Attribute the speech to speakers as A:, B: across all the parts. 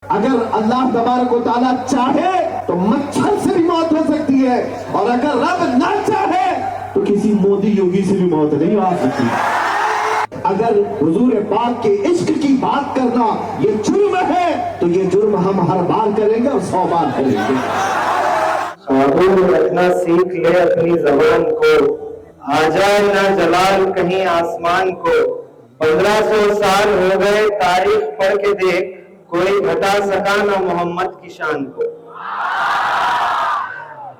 A: اگر اللہ تبارک و تعالیٰ چاہے تو مچھر سے بھی موت ہو سکتی ہے، اور اگر رب نہ چاہے تو کسی مودی یوگی سے بھی موت نہیں آ سکتی۔ اگر حضور پاک کے عشق کی بات کرنا یہ جرم ہے تو یہ جرم ہم ہر بار کریں گے اور 100 بار کریں گے۔
B: معبود رکھنا سیکھ لے اپنی زبان کو، آ جائے نہ جلال کہیں آسمان کو۔ 1500 سال ہو گئے تاریخ پڑھ کے دیکھ، کوئی گھٹا سکا نہ محمد کی شان کو۔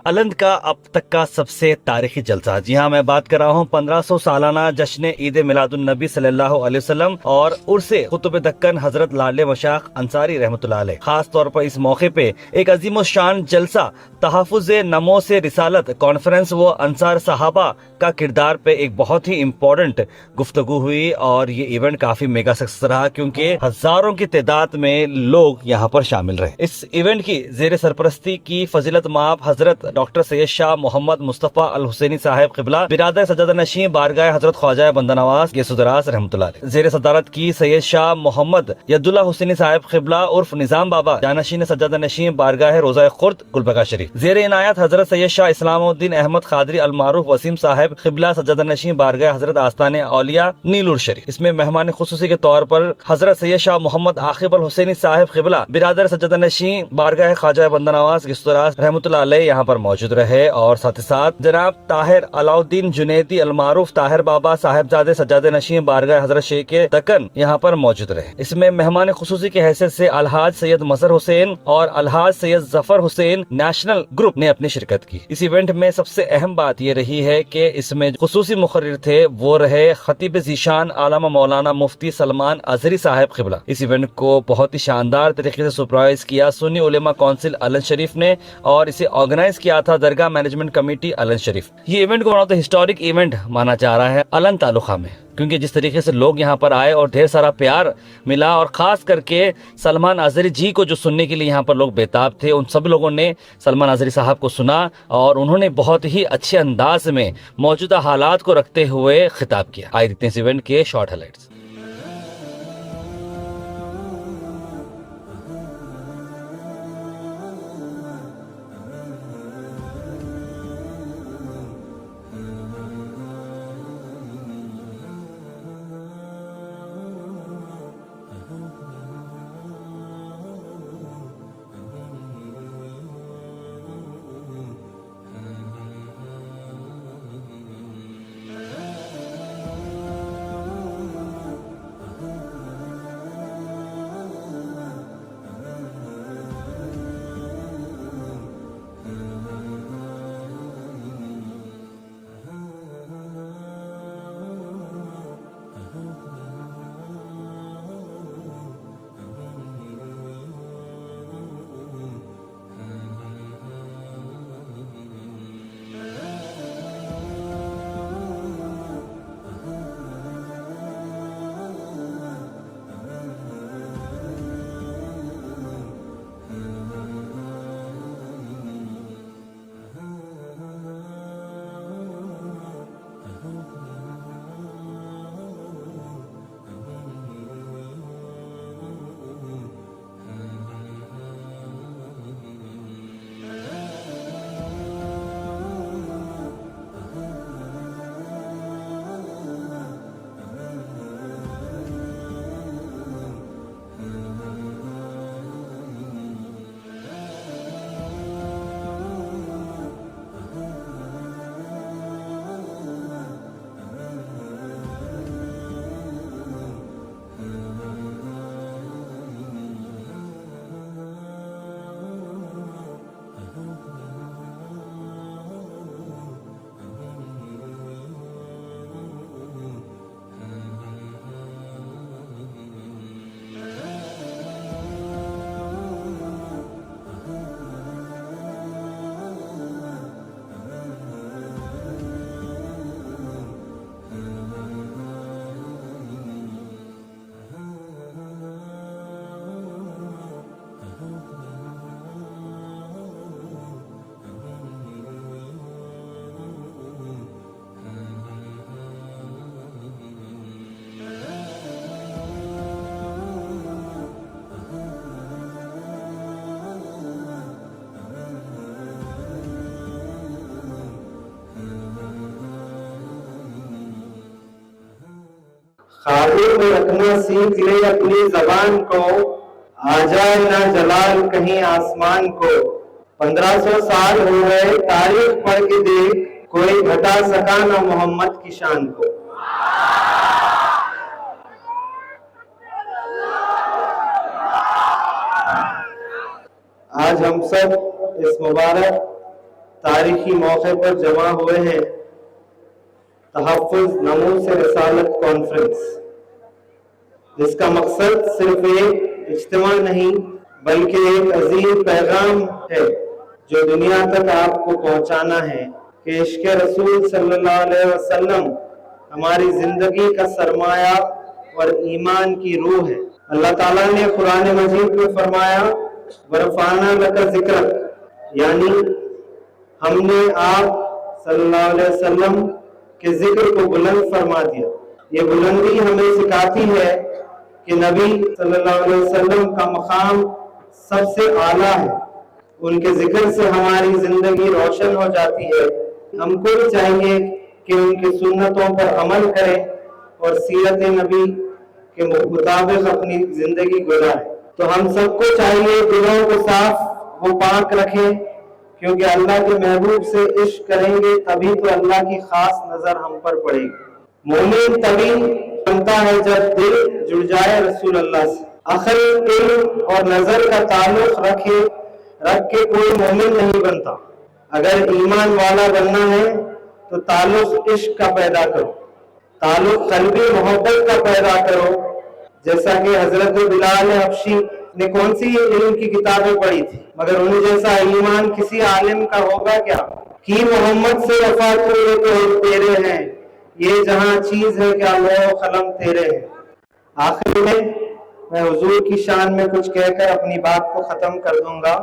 C: الند کا اب تک کا سب سے تاریخی جلسہ، جی ہاں میں بات کر رہا ہوں 1500 سالانہ جشن عید میلاد النبی صلی اللہ علیہ وسلم اور عرس قطب دکن حضرت لاڈلے مشاق انصاری رحمۃ اللہ علیہ۔ خاص طور پر اس موقع پہ ایک عظیم الشان جلسہ تحفظ نمو سے رسالت کانفرنس و انصار صحابہ کا کردار پہ ایک بہت ہی امپورٹنٹ گفتگو ہوئی، اور یہ ایونٹ کافی میگا سکسیس رہا کیونکہ ہزاروں کی تعداد میں لوگ یہاں پر شامل رہے۔ اس ایونٹ کی زیر سرپرستی کی فضیلت مآب حضرت ڈاکٹر سید شاہ محمد مصطفیٰ الحسینی صاحب قبلہ برادر سجادہ نشین بارگاہ حضرت خواجہ بندہ نواز گیسودراز رحمۃ اللہ علیہ۔ زیر صدارت کی سید شاہ محمد ید اللہ حسینی صاحب قبلہ عرف نظام بابا جانشین سجادہ نشین بارگاہ روضہ خرد گلبگہ شریف۔ زیر عنایت حضرت سید شاہ اسلام الدین احمد قادری المعروف وسیم صاحب قبلہ سجادہ نشین بارگاہ حضرت آستان اولیاء نیلور شریف۔ اس میں مہمان خصوصی کے طور پر حضرت سید شاہ محمد عاقب الحسینی صاحب قبلہ برادر سجادہ نشین بارگاہ خواجہ بندہ نواز گیسودراز رحمۃ اللہ علیہ یہاں پر موجود رہے، اور ساتھ ہی ساتھ جناب طاہر علاؤالدین جنیدی المعروف طاہر بابا صاحبزادے سجادہ نشین بارگاہ حضرت شیخ دکن یہاں پر موجود رہے۔ اس میں مہمان خصوصی کی حیثیت سے الحاج سید مظہر حسین اور الحاج سید ظفر حسین نیشنل گروپ نے اپنی شرکت کی۔ اس ایونٹ میں سب سے اہم بات یہ رہی ہے کہ اس میں خصوصی مقرر تھے وہ رہے خطیب ذیشان علامہ مولانا مفتی سلمان ازہری صاحب قبلہ۔ اس ایونٹ کو بہت ہی شاندار طریقے سے سرپرائز کیا سنی علماء کونسل الند شریف نے، اور اسے آرگنائز کیا تھا درگاہ مینجمنٹ کمیٹی الند شریف۔ یہ ایونٹ کو one of the historic event مانا جا رہا ہے الند تعلقہ میں، کیونکہ جس طریقے سے لوگ یہاں پر آئے اور ڈھیر سارا پیار ملا، اور خاص کر کے سلمان ازہری جی کو جو سننے کے لیے یہاں پر لوگ بےتاب تھے، ان سب لوگوں نے سلمان ازہری صاحب کو سنا، اور انہوں نے بہت ہی اچھے انداز میں موجودہ حالات کو رکھتے ہوئے خطاب کیا۔ آئے دیکھتے ہیں اس ایونٹ کے شارٹ ہائلائٹس۔
B: قابو میں رکھنا سیکھ لے اپنی زبان کو، آ جائے نہ جلال کہیں آسمان کو۔ 1500 سال ہو گئے تاریخ پڑھ کے دیکھ، کوئی گھٹا سکا نہ محمد کی شان کو۔ آج ہم سب اس مبارک تاریخی موقع پر جمع ہوئے ہیں تحفظ ناموس رسالت کانفرنس، جس کا مقصد صرف ایک اجتماع نہیں بلکہ ایک عظیم پیغام ہے جو دنیا تک آپ کو پہنچانا ہے کہ عشق رسول صلی اللہ علیہ وسلم ہماری زندگی کا سرمایہ اور ایمان کی روح ہے۔ اللہ تعالیٰ نے قرآن مجید میں فرمایا وَرَفَعْنَا لَكَ ذِكْرَكَ، یعنی ہم نے آپ صلی اللہ علیہ وسلم کے ذکر کو بلند فرما دیا۔ یہ بلندی ہمیں سکھاتی ہے کہ نبی صلی اللہ علیہ وسلم کا مقام سب سے اعلیٰ ہے، ان کے ذکر سے ہماری زندگی روشن ہو جاتی ہے۔ ہم کو بھی چاہیے کہ ان کی سنتوں پر عمل کریں اور سیرت نبی کے مطابق اپنی زندگی گزاریں۔ تو ہم سب کو چاہیے دلوں کو صاف و پاک رکھیں، کیونکہ اللہ کے محبوب سے عشق کریں گے تبھی تو اللہ کی خاص نظر ہم پر پڑے گی۔ مومن تبھی بنتا ہے جب دل جڑ جائے رسول اللہ سے۔ عقل، علم اور نظر کا تعلق رکھ کے کوئی مومن نہیں بنتا۔ اگر ایمان والا بننا ہے تو تعلق عشق کا پیدا کرو، تعلق قلبی محبت کا پیدا کرو۔ جیسا کہ حضرت بلال حبشی نے کون سی علم کی کتابیں پڑھی تھی، مگر ان جیسا ایمان کسی عالم کا ہوگا کیا؟ کی محمد سے وفا تو تیرے ہیں، یہ جہاں چیز ہے کیا لوح و قلم تیرے ہیں۔ آخر میں حضور کی شان میں کچھ کہہ کر اپنی بات کو ختم کر دوں گا۔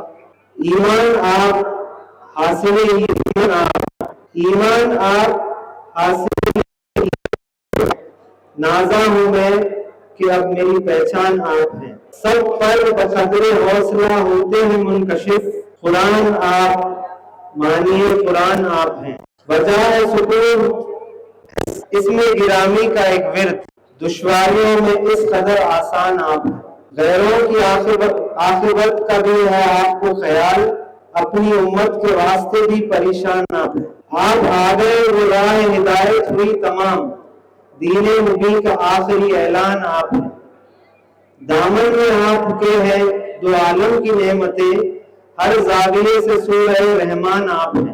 B: ایمان آپ حاصل نازا ہوں میں کہ اب میری پہچان آپ ہیں۔ سب پر بقدر حوصلہ ہوتے ہیں منکشف، قرآن آپ مانیے قرآن آپ ہیں۔ بجائے سکون اس میں گرامی کا ایک ورد، دشواریوں میں اس قدر آسان آپ ہیں۔ غیروں کی عاقبت کا بھی ہے آپ کو خیال، اپنی امت کے واسطے بھی پریشان آپ ہیں۔ آپ آ گئے وہ راہ ہدایت ہوئی تمام، دین نبی کا آخری اعلان آپ ہیں۔ دامن میں آپ کے ہیں دو عالم کی نعمتیں، ہر زاویے سے سورہ رحمان آپ ہیں۔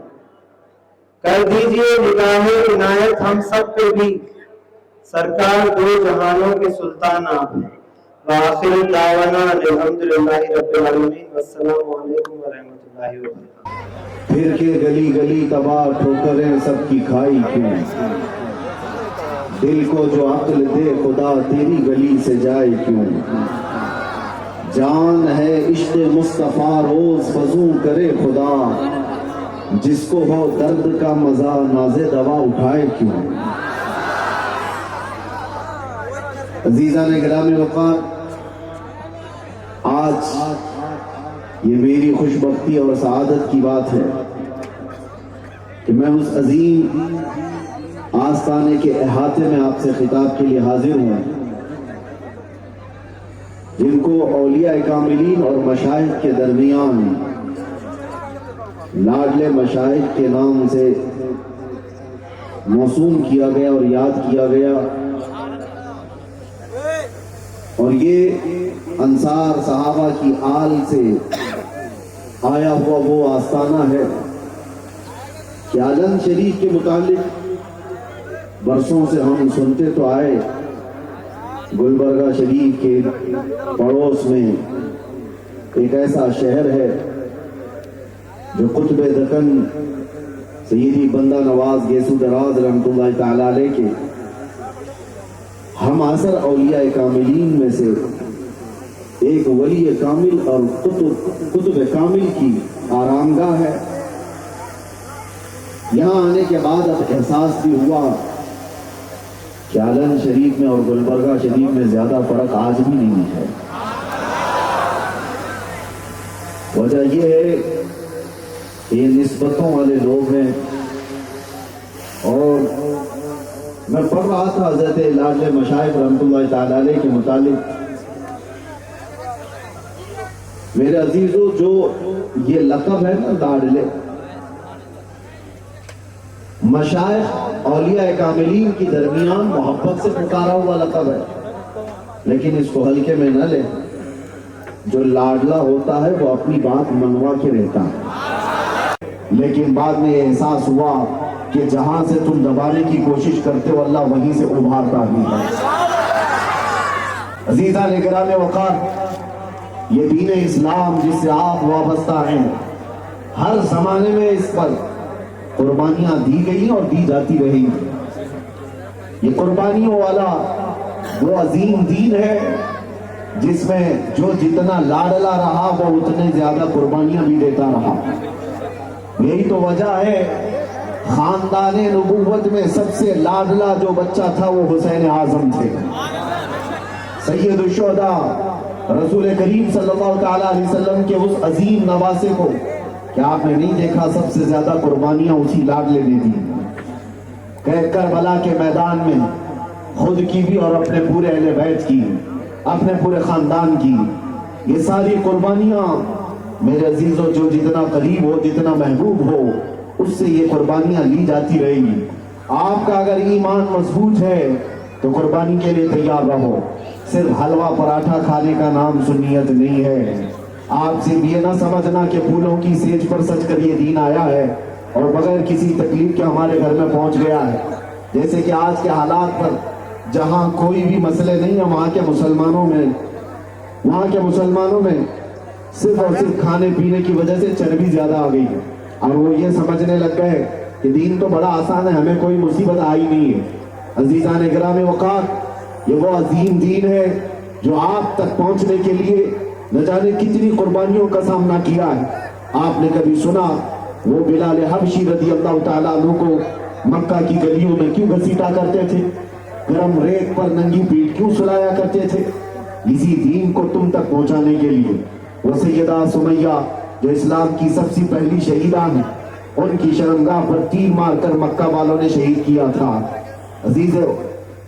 B: کر دیجئے نگاہ عنایت ہم سب پہ بھی، سرکار دو جہانوں کے سلطان آپ ہیں۔ وآخر دعوانا الحمدللہ رب العالمین، والسلام علیکم ورحمۃ اللہ وبرکاتہ۔
A: پھر کے گلی گلی تباہ ٹھوکریں سب کی کھائی کیوں، دل کو جو عقل دے خدا تیری گلی سے جائے کیوں۔ جان ہے عشق مصطفیٰ روز فزوں کرے خدا، جس کو ہو درد کا مزہ ناز دوا اٹھائے کیوں۔ عزیزان گرامی وقار، آج یہ میری خوش بختی اور سعادت کی بات ہے کہ میں اس عظیم آستانے کے احاطے میں آپ سے خطاب کے لیے حاضر ہوں، جن کو اولیاء کاملین اور مشائخ کے درمیان لاڈلے مشائخ کے نام سے موسوم کیا گیا اور یاد کیا گیا، اور یہ انصار صحابہ کی آل سے آیا ہوا وہ آستانہ ہے کہ عالم شریف کے متعلق برسوں سے ہم سنتے تو آئے۔ گلبرگہ شریف کے پڑوس میں ایک ایسا شہر ہے جو قطب دکن سیدی بندہ نواز گیسو دراز رحمۃ اللہ تعالی علیہ کے ہم عصر اولیاء کاملین میں سے ایک ولی کامل اور قطب کامل کی آرامگاہ ہے۔ یہاں آنے کے بعد اب احساس بھی ہوا کہ عالم شریف میں اور گلبرگہ شریف میں زیادہ فرق آج بھی نہیں ہے۔ وجہ یہ ہے کہ یہ نسبتوں والے لوگ ہیں اور میں پڑھ رہا تھا حضرت لاڈلے مشائخ رحمۃ اللہ تعالی علیہ کے متعلق. میرے عزیزو، جو یہ لقب ہے نا لاڈلے، مشائخ اولیاء کاملین کی درمیان محبت سے پکارا ہوا لقب ہے، لیکن اس کو ہلکے میں نہ لے. جو لاڈلا ہوتا ہے وہ اپنی بات منوا کے رہتا ہے، لیکن بعد میں یہ احساس ہوا کہ جہاں سے تم دبانے کی کوشش کرتے ہو اللہ وہیں سے ابھارتا بھی ہے. عزیزان گرام وقار، یہ دین اسلام جس سے آپ وابستہ ہیں، ہر زمانے میں اس پر قربانیاں دی گئی اور دی جاتی رہی. یہ قربانیوں والا وہ عظیم دین ہے جس میں جو جتنا لاڈلا رہا وہ اتنے زیادہ قربانیاں بھی دیتا رہا. یہی تو وجہ ہے خاندان نبوت میں سب سے لاڈلا جو بچہ تھا وہ حسین اعظم تھے، سید الشہداء، رسول کریم صلی اللہ تعالی علیہ وسلم کے اس عظیم نواسے کو کہ آپ نے نہیں دیکھا سب سے زیادہ قربانیاں اسی لاڈلے نے دی. کہ کربلا کے میدان میں خود کی بھی اور اپنے پورے اہل بیت کی، اپنے پورے خاندان کی، یہ ساری قربانیاں میرے عزیزوں جو جتنا قریب ہو، جتنا محبوب ہو، اس سے یہ قربانیاں لی جاتی رہے گی. آپ کا اگر ایمان مضبوط ہے تو قربانی کے لیے تیار رہو. صرف حلوہ پراٹھا کھانے کا نام سنیت نہیں ہے. آپ صرف یہ نہ سمجھنا کہ پھولوں کی سیج پر سج کر یہ دین آیا ہے اور بغیر کسی تکلیف کے ہمارے گھر میں پہنچ گیا ہے. جیسے کہ آج کے حالات پر جہاں کوئی بھی مسئلے نہیں ہے، وہاں کے مسلمانوں میں صرف اور صرف کھانے پینے کی وجہ سے چربی زیادہ آ گئی ہے، اور وہ یہ سمجھنے لگ گئے کہ دین تو بڑا آسان ہے، ہمیں کوئی مصیبت آئی نہیں ہے. عزیزان گرام وقار، یہ وہ عظیم دین ہے جو آپ تک پہنچنے کے لیے نہ جانے کتنی قربانیوں کا سامنا کیا ہے. آپ نے کبھی سنا وہ بلال حبشی رضی اللہ تعالیٰ عنہ کو مکہ کی گلیوں میں کیوں گھسیٹا کرتے تھے؟ گرم ریت پر ننگی پیٹھ کیوں سلایا کرتے تھے؟ اسی دین کو تم تک پہنچانے کے لیے. وہ سیدہ سمیہ جو اسلام کی سب سے پہلی شہیدہ ہیں، ان کی شرمگاہ پر تیر مار کر مکہ والوں نے شہید کیا تھا. عزیزو،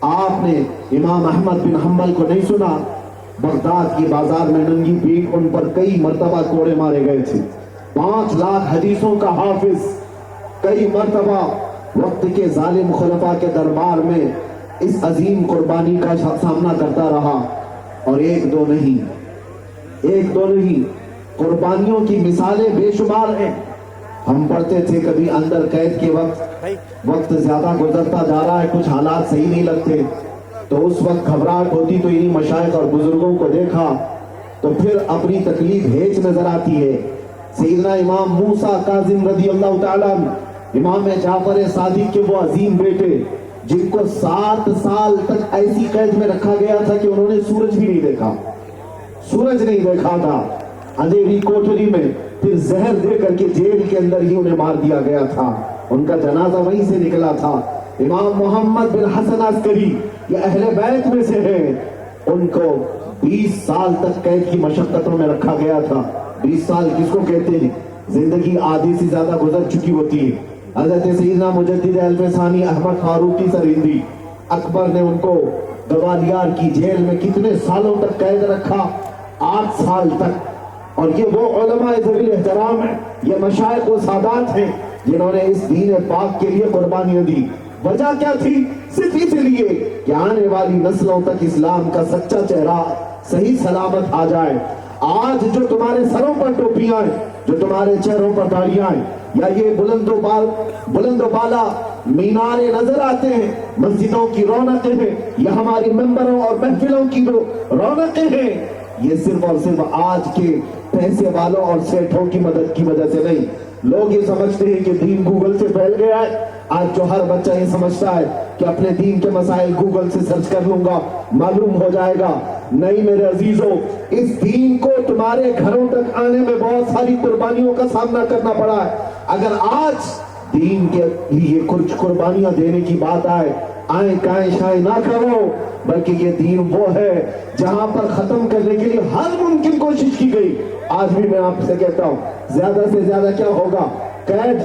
A: آپ نے امام احمد بن حنبل کو نہیں سنا؟ بغداد کی بازار میں ننگی پیٹھ ان پر کئی مرتبہ کوڑے مارے گئے تھے. 5 لاکھ حدیثوں کا حافظ کئی مرتبہ وقت کے ظالم خلفاء کے دربار میں اس عظیم قربانی کا سامنا کرتا رہا. اور ایک دو نہیں قربانیوں کی مثالیں بے شمار ہیں. ہم پڑھتے تھے کبھی اندر قید کے وقت زیادہ گزرتا جا رہا ہے، کچھ حالات صحیح نہیں لگتے، تو اس وقت گھبراہٹ ہوتی تو انہی مشائخ اور بزرگوں کو دیکھا تو پھر اپنی تکلیف ہیچ نظر آتی ہے. سیدنا امام موسیٰ کاظم رضی اللہ تعالیٰ عنہ، امام جعفر صادق کے وہ عظیم بیٹے جن کو 7 سال تک ایسی قید میں رکھا گیا تھا کہ انہوں نے سورج بھی نہیں دیکھا تھا. اندھیری کوٹری میں پھر زہر دے کر کے جیل کے اندر ہی انہیں مار دیا گیا تھا. ان کا جنازہ وہیں سے نکلا تھا. امام محمد بن حسن عسکری یہ اہل بیت میں سے ہیں، ان کو 20 سال تک قید کی مشقتوں میں رکھا گیا تھا. 20 سال کس کو کہتے ہیں؟ زندگی آدھی سے زیادہ گزر چکی ہوتی ہے. حضرت سیدنا مجدد الفسانی احمد فاروقی سرہندی، اکبر نے ان کو گوالیار کی جیل میں کتنے سالوں تک قید رکھا؟ 8 سال تک. اور یہ وہ علماء ذوی احترام ہیں، یہ مشائخ و سادات ہیں جنہوں نے اس دین پاک کے لیے قربانیاں دی. وجہ کیا تھی؟ صرف اس لیے کہ آنے والی نسلوں تک اسلام کا سچا چہرہ صحیح سلامت آ جائے. آج جو تمہارے سروں پر ٹوپیاں ہیں، جو تمہارے چہروں پر داڑیاں ہیں، یا یہ بلند و بالا مینارے نظر آتے ہیں، مسجدوں کی رونقیں ہیں، یا ہماری ممبروں اور محفلوں کی جو رونقیں ہیں، یہ صرف اور صرف آج کے پیسے والوں اور سیٹھوں کی مدد کی وجہ سے نہیں. لوگ یہ سمجھتے ہیں کہ دین گوگل سے پھیل گیا ہے. آج جو ہر بچہ یہ سمجھتا ہے کہ اپنے دین کے مسائل گوگل سے سرچ کر لوں گا معلوم ہو جائے گا. نہیں میرے عزیزوں، اس دین کو تمہارے گھروں تک آنے میں بہت ساری قربانیوں کا سامنا کرنا پڑا ہے. اگر آج دین کے لیے کچھ قربانیاں دینے کی بات آئیں کائیں شائیں نہ کرو، بلکہ یہ دین وہ ہے جہاں پر ختم کرنے کے لیے ہر ممکن کوشش کی گئی. آج بھی میں آپ سے کہتا ہوں، زیادہ سے زیادہ کیا ہوگا؟ قید.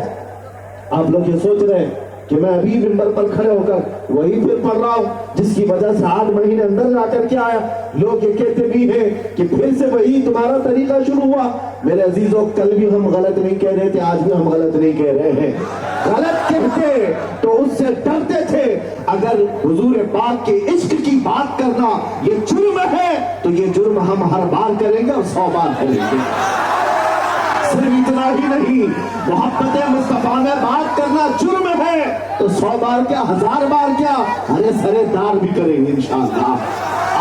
A: آپ لوگ یہ سوچ رہے ہیں کہ میں ابھی منبر پر کھڑے ہو کر وہی پھر پڑھ رہا ہوں جس کی وجہ سے 8 مہینے اندر جا کر کیا آیا. لوگ یہ کہتے بھی ہیں کہ پھر سے وہی تمہارا طریقہ شروع ہوا. میرے عزیزوں کل بھی ہم غلط نہیں کہہ رہے تھے, آج بھی ہم غلط نہیں کہہ رہے ہیں. غلط کہتے تو اس سے ڈرتے تھے. اگر حضور پاک کے عشق کی بات کرنا یہ جرم ہے تو یہ جرم ہم ہر بار کریں گے اور 100 بار کریں گے. صرف اتنا ہی نہیں, محبت مصطفیٰ میں بات کرنا جرم ہے تو 100 بار کیا 1000 بار کیا ارے سرے دار بھی کریں گے انشاءاللہ.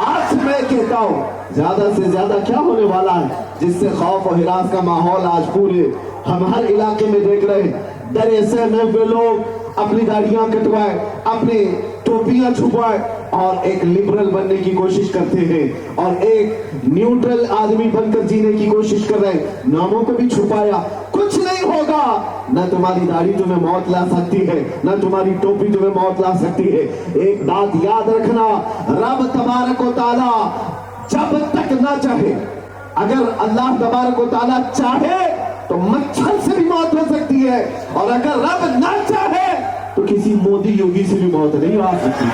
A: آج میں کہتا ہوں زیادہ سے زیادہ کیا ہونے والا ہے جس سے خوف و ہراس کا ماحول آج پورے ہم ہر علاقے میں دیکھ رہے ہیں. درسے میں وہ لوگ اپنی داڑیاں کٹوائے, اپنی ٹوپیاں چھپائے اور ایک لبرل بننے کی کوشش کرتے ہیں اور ایک نیوٹرل آدمی بن کر جینے کی کوشش کر رہے ہیں. ناموں کو بھی چھپایا. کچھ نہیں ہوگا. نہ تمہاری داڑھی تمہیں موت لا سکتی ہے, نہ تمہاری ٹوپی تمہیں موت لا سکتی ہے. ایک بات یاد رکھنا, رب تبارک و تعالی جب تک نہ چاہے, اگر اللہ تبارک و تعالی چاہے تو مچھر سے بھی موت ہو سکتی ہے, اور اگر رب نہ چاہے تو کسی مودی یوگی سے بھی موت نہیں آ سکتی.